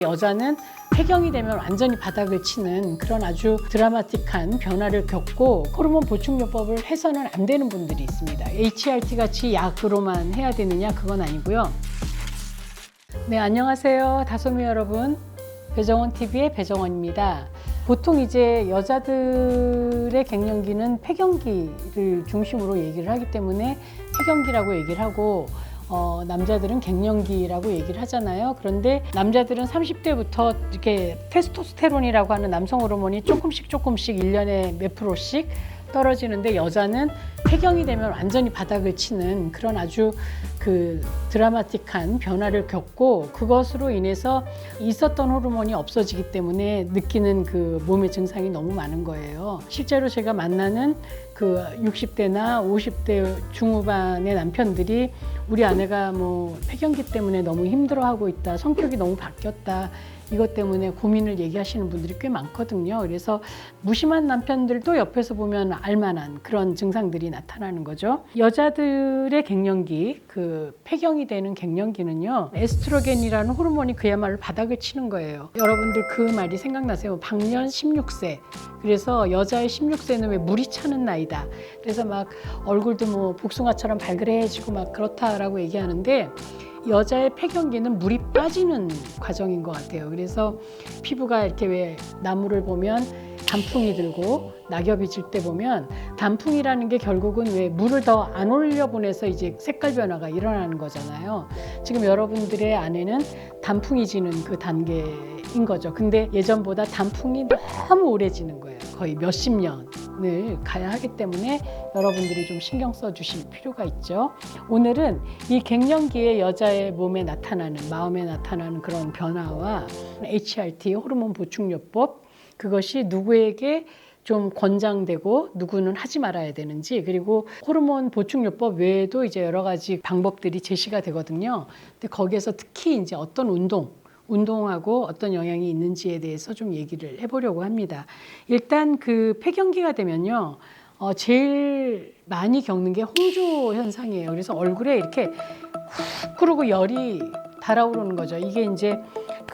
여자는 폐경이 되면 완전히 바닥을 치는 그런 아주 드라마틱한 변화를 겪고 호르몬 보충요법을 해서는 안 되는 분들이 있습니다. HRT 같이 약으로만 해야 되느냐? 그건 아니고요. 네, 안녕하세요. 다솜이 여러분. 배정원TV의 배정원입니다. 보통 이제 여자들의 갱년기는 폐경기를 중심으로 얘기를 하기 때문에 폐경기라고 얘기를 하고 남자들은 갱년기라고 얘기를 하잖아요. 그런데 남자들은 30대부터 이렇게 테스토스테론이라고 하는 남성 호르몬이 조금씩 1년에 몇 프로씩 떨어지는데 여자는 폐경이 되면 완전히 바닥을 치는 그런 아주 드라마틱한 변화를 겪고 그것으로 인해서 있었던 호르몬이 없어지기 때문에 느끼는 그 몸의 증상이 너무 많은 거예요. 실제로 제가 만나는 60대나 50대 중후반의 남편들이 우리 아내가 폐경기 때문에 너무 힘들어하고 있다, 성격이 너무 바뀌었다, 이것 때문에 고민을 얘기하시는 분들이 꽤 많거든요. 그래서 무심한 남편들도 옆에서 보면 알만한 그런 증상들이 나타나는 거죠. 여자들의 갱년기, 폐경이 되는 갱년기는요, 에스트로겐이라는 호르몬이 그야말로 바닥을 치는 거예요. 여러분들 그 말이 생각나세요? 방년 16세. 그래서 여자의 16세는 왜 물이 차는 나이다. 그래서 막 얼굴도 복숭아처럼 발그레해지고 막 그렇다라고 얘기하는데 여자의 폐경기는 물이 빠지는 과정인 것 같아요. 그래서 피부가 이렇게 왜 나무를 보면 단풍이 들고 낙엽이 질 때 보면 단풍이라는 게 결국은 왜 물을 더 안 올려보내서 이제 색깔 변화가 일어나는 거잖아요. 지금 여러분들의 안에는 단풍이 지는 그 단계인 거죠. 근데 예전보다 단풍이 너무 오래 지는 거예요. 거의 몇십 년을 가야 하기 때문에 여러분들이 좀 신경 써 주실 필요가 있죠. 오늘은 이 갱년기에 여자의 몸에 나타나는, 마음에 나타나는 그런 변화와 HRT, 호르몬 보충요법, 그것이 누구에게 좀 권장되고 누구는 하지 말아야 되는지, 그리고 호르몬 보충요법 외에도 이제 여러 가지 방법들이 제시가 되거든요. 근데 거기에서 특히 이제 어떤 운동하고 어떤 영향이 있는지에 대해서 좀 얘기를 해보려고 합니다. 일단 폐경기가 되면요, 제일 많이 겪는 게 홍조 현상이에요. 그래서 얼굴에 이렇게 훅 그러고 열이 달아오르는 거죠. 이게 이제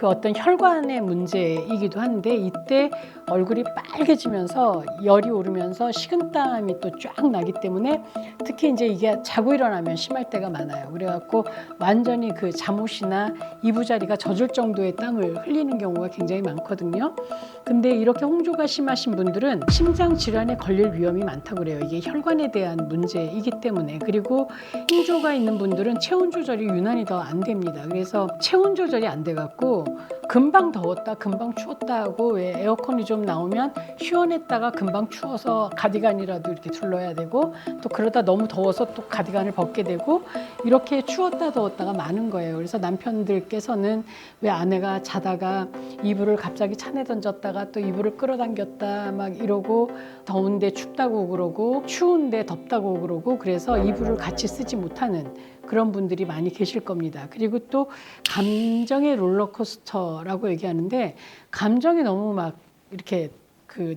어떤 혈관의 문제이기도 한데 이때 얼굴이 빨개지면서 열이 오르면서 식은땀이 또 쫙 나기 때문에 특히 이제 이게 자고 일어나면 심할 때가 많아요. 그래갖고 완전히 잠옷이나 이부자리가 젖을 정도의 땀을 흘리는 경우가 굉장히 많거든요. 근데 이렇게 홍조가 심하신 분들은 심장 질환에 걸릴 위험이 많다고 그래요. 이게 혈관에 대한 문제이기 때문에. 그리고 홍조가 있는 분들은 체온 조절이 유난히 더 안 됩니다. 그래서 체온 조절이 안 돼갖고 금방 더웠다 금방 추웠다 하고 왜 에어컨이 좀 나오면 시원했다가 금방 추워서 가디건이라도 이렇게 둘러야 되고 또 그러다 너무 더워서 또 가디건을 벗게 되고 이렇게 추웠다 더웠다가 많은 거예요. 그래서 남편들께서는 왜 아내가 자다가 이불을 갑자기 찬에 던졌다가 또 이불을 끌어당겼다 막 이러고 더운데 춥다고 그러고 추운데 덥다고 그러고 그래서 이불을 같이 쓰지 못하는 그런 분들이 많이 계실 겁니다. 그리고 또 감정의 롤러코스터라고 얘기하는데 감정이 너무 막 이렇게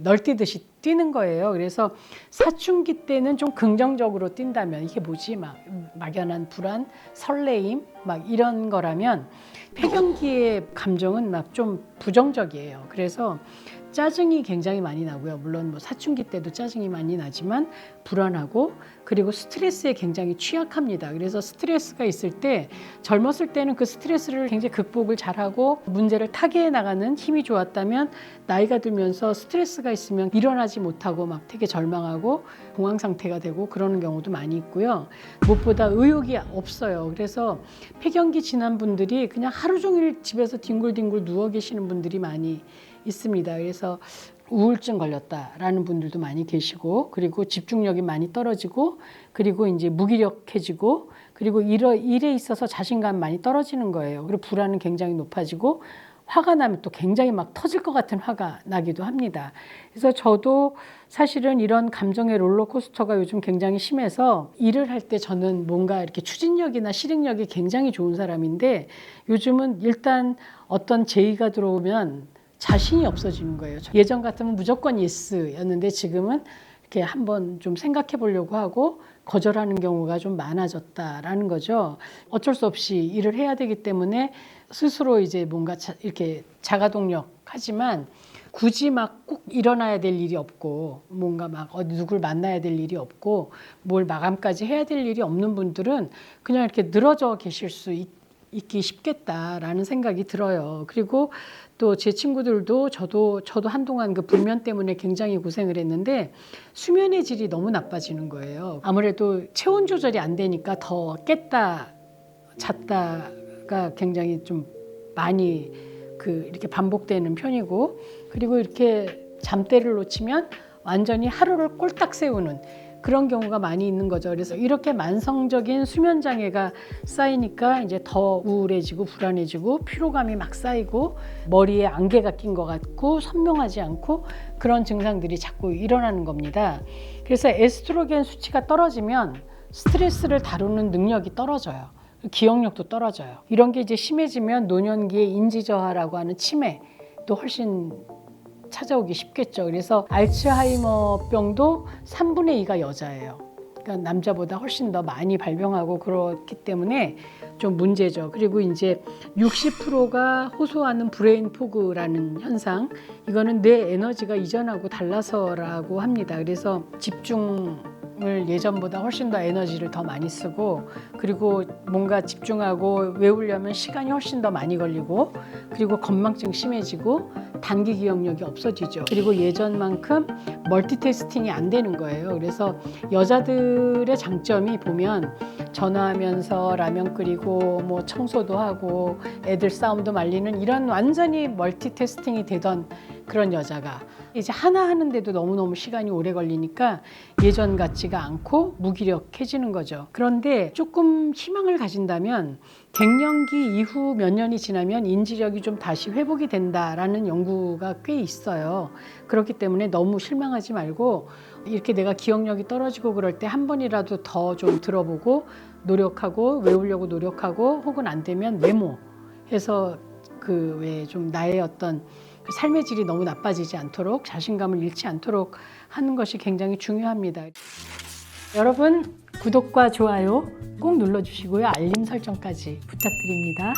널뛰듯이 뛰는 거예요. 그래서 사춘기 때는 좀 긍정적으로 뛴다면 이게 뭐지? 막 막연한 불안, 설레임 막 이런 거라면 폐경기의 감정은 막 좀 부정적이에요. 그래서 짜증이 굉장히 많이 나고요. 물론 사춘기 때도 짜증이 많이 나지만 불안하고 그리고 스트레스에 굉장히 취약합니다. 그래서 스트레스가 있을 때 젊었을 때는 그 스트레스를 굉장히 극복을 잘하고 문제를 타개해 나가는 힘이 좋았다면 나이가 들면서 스트레스가 있으면 일어나지 못하고 막 되게 절망하고 공황 상태가 되고 그러는 경우도 많이 있고요. 무엇보다 의욕이 없어요. 그래서 폐경기 지난 분들이 그냥 하루 종일 집에서 뒹굴뒹굴 누워 계시는 분들이 많이 있습니다. 그래서 우울증 걸렸다라는 분들도 많이 계시고 그리고 집중력이 많이 떨어지고 그리고 이제 무기력해지고 그리고 일에 있어서 자신감 많이 떨어지는 거예요. 그리고 불안은 굉장히 높아지고 화가 나면 또 굉장히 막 터질 것 같은 화가 나기도 합니다. 그래서 저도 사실은 이런 감정의 롤러코스터가 요즘 굉장히 심해서 일을 할 때 저는 뭔가 이렇게 추진력이나 실행력이 굉장히 좋은 사람인데 요즘은 일단 어떤 제의가 들어오면 자신이 없어지는 거예요. 예전 같으면 무조건 예스였는데 지금은 이렇게 한번 좀 생각해 보려고 하고 거절하는 경우가 좀 많아졌다라는 거죠. 어쩔 수 없이 일을 해야 되기 때문에 스스로 이제 뭔가 이렇게 자가동력 하지만 굳이 막 꼭 일어나야 될 일이 없고 뭔가 막 어디 누굴 만나야 될 일이 없고 뭘 마감까지 해야 될 일이 없는 분들은 그냥 이렇게 늘어져 계실 수 있기 쉽겠다라는 생각이 들어요. 그리고 또 제 친구들도 저도 한동안 그 불면 때문에 굉장히 고생을 했는데 수면의 질이 너무 나빠지는 거예요. 아무래도 체온 조절이 안 되니까 더 깼다 잤다가 굉장히 좀 많이 이렇게 반복되는 편이고, 그리고 이렇게 잠대를 놓치면 완전히 하루를 꼴딱 세우는 그런 경우가 많이 있는 거죠. 그래서 이렇게 만성적인 수면 장애가 쌓이니까 이제 더 우울해지고 불안해지고 피로감이 막 쌓이고 머리에 안개가 낀 것 같고 선명하지 않고 그런 증상들이 자꾸 일어나는 겁니다. 그래서 에스트로겐 수치가 떨어지면 스트레스를 다루는 능력이 떨어져요. 기억력도 떨어져요. 이런 게 이제 심해지면 노년기의 인지저하라고 하는 치매도 훨씬 찾아오기 쉽겠죠. 그래서 알츠하이머병도 3분의 2가 여자예요. 그러니까 남자보다 훨씬 더 많이 발병하고 그렇기 때문에 좀 문제죠. 그리고 이제 60%가 호소하는 브레인 포그라는 현상, 이거는 뇌 에너지가 이전하고 달라서라고 합니다. 그래서 집중을 예전보다 훨씬 더 에너지를 더 많이 쓰고, 그리고 뭔가 집중하고 외우려면 시간이 훨씬 더 많이 걸리고, 그리고 건망증 심해지고 단기 기억력이 없어지죠. 그리고 예전만큼 멀티태스킹이 안 되는 거예요. 그래서 여자들의 장점이 보면 전화하면서 라면 끓이고 뭐 청소도 하고 애들 싸움도 말리는 이런 완전히 멀티태스킹이 되던 그런 여자가 이제 하나 하는데도 너무너무 시간이 오래 걸리니까 예전 같지가 않고 무기력해지는 거죠. 그런데 조금 희망을 가진다면 갱년기 이후 몇 년이 지나면 인지력이 좀 다시 회복이 된다라는 연구가 꽤 있어요. 그렇기 때문에 너무 실망하지 말고 이렇게 내가 기억력이 떨어지고 그럴 때 한 번이라도 더 좀 들어보고 노력하고 외우려고 노력하고, 혹은 안 되면 메모해서 왜 좀 나의 어떤 삶의 질이 너무 나빠지지 않도록, 자신감을 잃지 않도록 하는 것이 굉장히 중요합니다. 여러분, 구독과 좋아요 꼭 눌러주시고요. 알림 설정까지 부탁드립니다.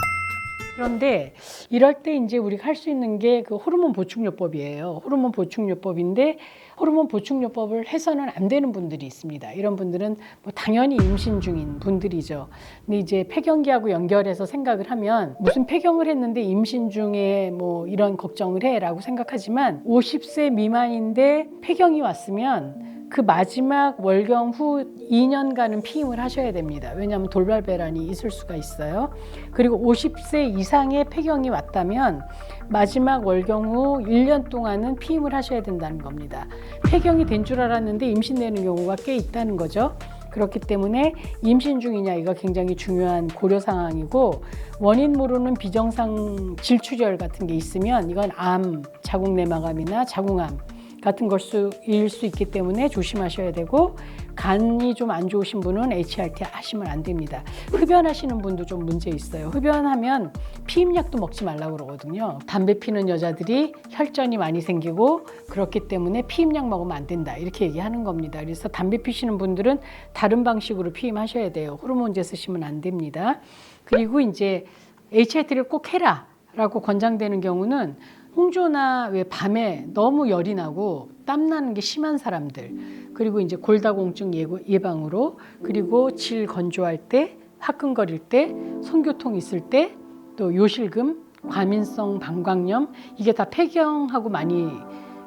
그런데 이럴 때 이제 우리가 할 수 있는 게 그 호르몬 보충요법이에요. 호르몬 보충요법인데 호르몬 보충요법을 해서는 안 되는 분들이 있습니다. 이런 분들은 뭐 당연히 임신 중인 분들이죠. 근데 이제 폐경기하고 연결해서 생각을 하면 무슨 폐경을 했는데 임신 중에 뭐 이런 걱정을 해라고 생각하지만 50세 미만인데 폐경이 왔으면 그 마지막 월경 후 2년간은 피임을 하셔야 됩니다. 왜냐하면 돌발배란이 있을 수가 있어요. 그리고 50세 이상의 폐경이 왔다면 마지막 월경 후 1년 동안은 피임을 하셔야 된다는 겁니다. 폐경이 된 줄 알았는데 임신되는 경우가 꽤 있다는 거죠. 그렇기 때문에 임신 중이냐, 이거 굉장히 중요한 고려 사항이고, 원인 모르는 비정상 질출혈 같은 게 있으면 이건 암, 자궁내막암이나 자궁암 같은 것일 수 있기 때문에 조심하셔야 되고, 간이 좀 안 좋으신 분은 HRT 하시면 안 됩니다. 흡연하시는 분도 좀 문제 있어요. 흡연하면 피임약도 먹지 말라고 그러거든요. 담배 피는 여자들이 혈전이 많이 생기고 그렇기 때문에 피임약 먹으면 안 된다, 이렇게 얘기하는 겁니다. 그래서 담배 피시는 분들은 다른 방식으로 피임하셔야 돼요. 호르몬제 쓰시면 안 됩니다. 그리고 이제 HRT를 꼭 해라 라고 권장되는 경우는 홍조나 왜 밤에 너무 열이 나고 땀 나는 게 심한 사람들, 그리고 이제 골다공증 예방으로, 그리고 질 건조할 때, 화끈거릴 때, 성교통 있을 때, 또 요실금, 과민성 방광염, 이게 다 폐경하고 많이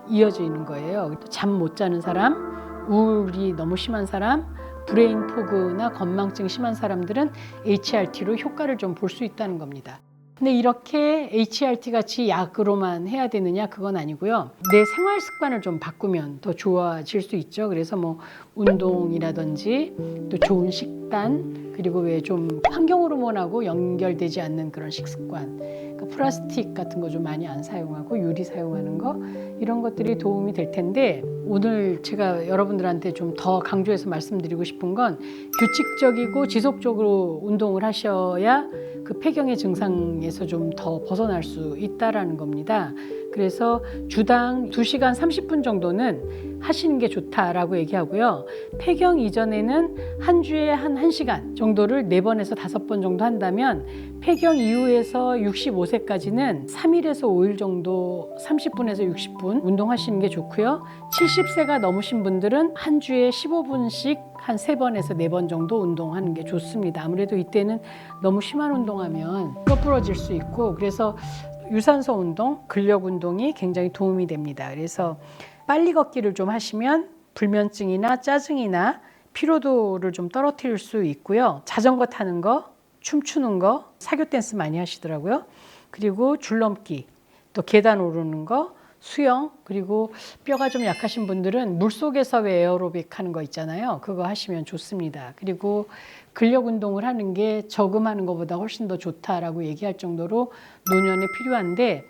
이어져 있는 거예요. 잠 못 자는 사람, 우울이 너무 심한 사람, 브레인 포그나 건망증 심한 사람들은 HRT로 효과를 좀 볼 수 있다는 겁니다. 근데 이렇게 HRT 같이 약으로만 해야 되느냐, 그건 아니고요. 내 생활 습관을 좀 바꾸면 더 좋아질 수 있죠. 그래서 뭐 운동이라든지 또 좋은 식단, 그리고 왜 좀 환경 호르몬하고 연결되지 않는 그런 식습관, 그러니까 플라스틱 같은 거 좀 많이 안 사용하고 유리 사용하는 거, 이런 것들이 도움이 될 텐데, 오늘 제가 여러분들한테 좀 더 강조해서 말씀드리고 싶은 건 규칙적이고 지속적으로 운동을 하셔야 그 폐경의 증상에서 좀 더 벗어날 수 있다라는 겁니다. 그래서 주당 2시간 30분 정도는 하시는 게 좋다라고 얘기하고요. 폐경 이전에는 한 주에 한 1시간 정도를 4번에서 5번 정도 한다면 폐경 이후에서 65세까지는 3일에서 5일 정도 30분에서 60분 운동하시는 게 좋고요. 70세가 넘으신 분들은 한 주에 15분씩 한 3번에서 4번 정도 운동하는 게 좋습니다. 아무래도 이때는 너무 심한 운동하면 뼈 부러질 수 있고 그래서 유산소 운동, 근력 운동이 굉장히 도움이 됩니다. 그래서 빨리 걷기를 좀 하시면 불면증이나 짜증이나 피로도를 좀 떨어뜨릴 수 있고요. 자전거 타는 거, 춤추는 거, 사교 댄스 많이 하시더라고요. 그리고 줄넘기, 또 계단 오르는 거, 수영, 그리고 뼈가 좀 약하신 분들은 물속에서 왜 에어로빅 하는 거 있잖아요. 그거 하시면 좋습니다. 그리고 근력 운동을 하는 게 저금하는 것보다 훨씬 더 좋다라고 얘기할 정도로 노년에 필요한데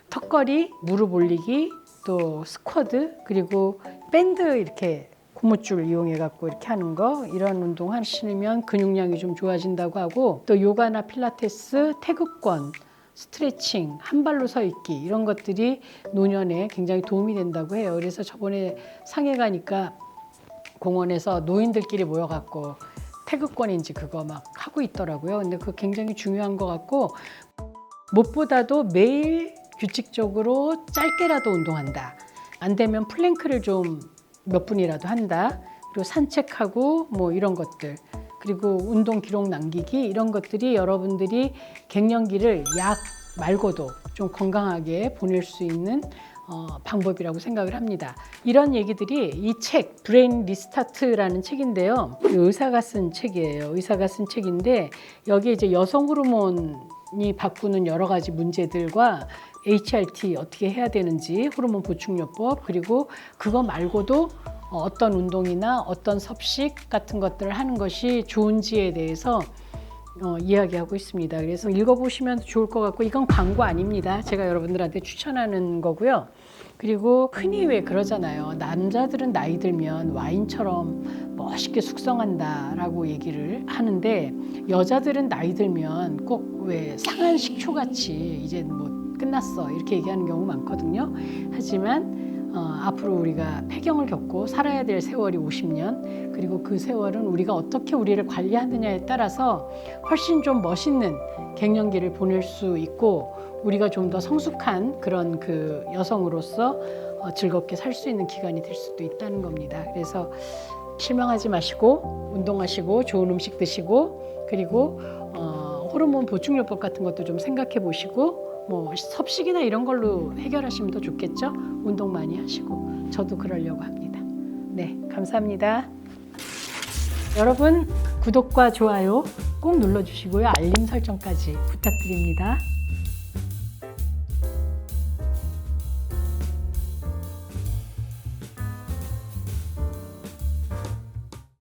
턱걸이, 무릎 올리기, 또 스쿼드, 그리고 밴드 이렇게 고무줄 이용해 갖고 이렇게 하는 거 이런 운동 하시면 근육량이 좀 좋아진다고 하고 또 요가나 필라테스, 태극권, 스트레칭, 한 발로 서 있기 이런 것들이 노년에 굉장히 도움이 된다고 해요. 그래서 저번에 상해 가니까 공원에서 노인들끼리 모여갖고 태극권인지 그거 막 하고 있더라고요. 근데 그거 굉장히 중요한 것 같고 무엇보다도 매일 규칙적으로 짧게라도 운동한다. 안 되면 플랭크를 좀 몇 분이라도 한다. 그리고 산책하고 뭐 이런 것들. 그리고 운동 기록 남기기 이런 것들이 여러분들이 갱년기를 약 말고도 좀 건강하게 보낼 수 있는 방법이라고 생각을 합니다. 이런 얘기들이 이 책 브레인 리스타트라는 책인데요. 의사가 쓴 책이에요. 의사가 쓴 책인데 여기 이제 여성 호르몬이 바꾸는 여러 가지 문제들과 HRT 어떻게 해야 되는지 호르몬 보충요법 그리고 그거 말고도 어떤 운동이나 어떤 섭식 같은 것들을 하는 것이 좋은지에 대해서 이야기하고 있습니다. 그래서 읽어보시면 좋을 것 같고 이건 광고 아닙니다. 제가 여러분들한테 추천하는 거고요. 그리고 흔히 왜 그러잖아요. 남자들은 나이 들면 와인처럼 멋있게 숙성한다라고 얘기를 하는데 여자들은 나이 들면 꼭 왜 상한 식초같이 이제 뭐 끝났어 이렇게 얘기하는 경우 많거든요. 하지만 앞으로 우리가 폐경을 겪고 살아야 될 세월이 50년 그리고 그 세월은 우리가 어떻게 우리를 관리하느냐에 따라서 훨씬 좀 멋있는 갱년기를 보낼 수 있고 우리가 좀 더 성숙한 그런 그 여성으로서 즐겁게 살 수 있는 기간이 될 수도 있다는 겁니다. 그래서 실망하지 마시고 운동하시고 좋은 음식 드시고 그리고 호르몬 보충요법 같은 것도 좀 생각해 보시고 뭐 섭식이나 이런 걸로 해결하시면 더 좋겠죠. 운동 많이 하시고 저도 그러려고 합니다. 네, 감사합니다. 여러분 구독과 좋아요 꼭 눌러주시고요. 알림 설정까지 부탁드립니다.